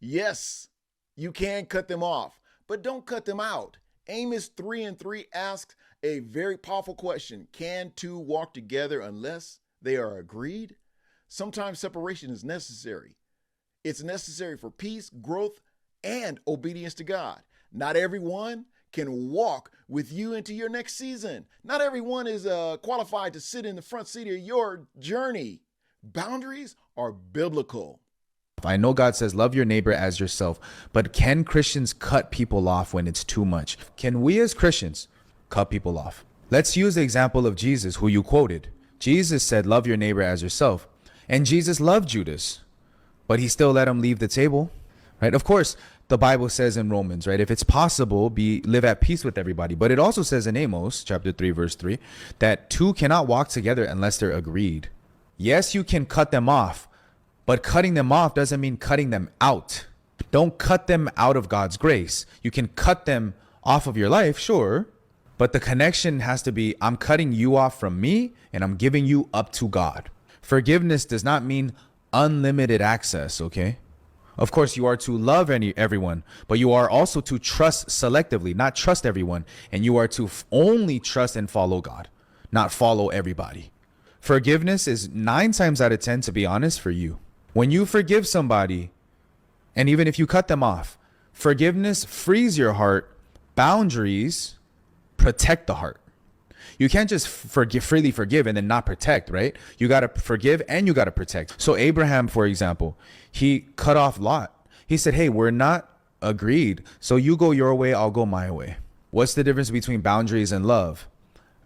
Yes, you can cut them off, but don't cut them out. Amos 3:3 asks a very powerful question. Can two walk together unless they are agreed? Sometimes separation is necessary. It's necessary for peace, growth, and obedience to God. Not everyone can walk with you into your next season. Not everyone is qualified to sit in the front seat of your journey. Boundaries are biblical. I know God says love your neighbor as yourself, but can Christians cut people off when it's too much? Can we as Christians cut people off? Let's use the example of Jesus, who you quoted. Jesus said love your neighbor as yourself, and Jesus loved Judas, but he still let him leave the table, right? Of course, the Bible says in Romans, right, if it's possible, live at peace with everybody. But it also says in Amos chapter 3, verse 3, that two cannot walk together unless they're agreed. Yes, you can cut them off, but cutting them off doesn't mean cutting them out. Don't cut them out of God's grace. You can cut them off of your life, sure, but the connection has to be, I'm cutting you off from me and I'm giving you up to God. Forgiveness does not mean unlimited access, okay? Of course, you are to love everyone, but you are also to trust selectively, not trust everyone. And you are to only trust and follow God, not follow everybody. Forgiveness is 9 times out of 10, to be honest, for you. When you forgive somebody, and even if you cut them off, forgiveness frees your heart. Boundaries protect the heart. You can't just freely forgive and then not protect, right? You got to forgive and you got to protect. So Abraham, for example, he cut off Lot. He said, hey, we're not agreed. So you go your way, I'll go my way. What's the difference between boundaries and love?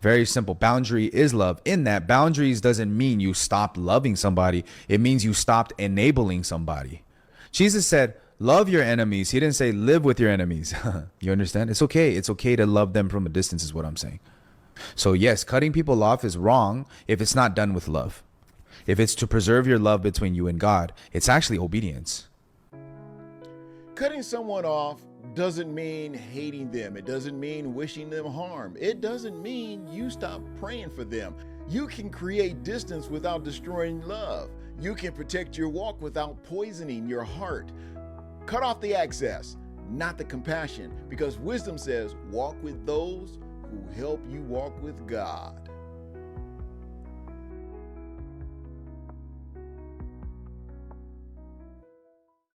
Very simple. Boundary is love. In that, boundaries doesn't mean you stopped loving somebody. It means you stopped enabling somebody. Jesus said, love your enemies. He didn't say live with your enemies. You understand? It's okay. It's okay to love them from a distance is what I'm saying. So yes, cutting people off is wrong if it's not done with love. If it's to preserve your love between you and God, it's actually obedience. Cutting someone off doesn't mean hating them. It doesn't mean wishing them harm. It doesn't mean you stop praying for them. You can create distance without destroying love. You can protect your walk without poisoning your heart. Cut off the access, not the compassion, because wisdom says walk with those who help you walk with God.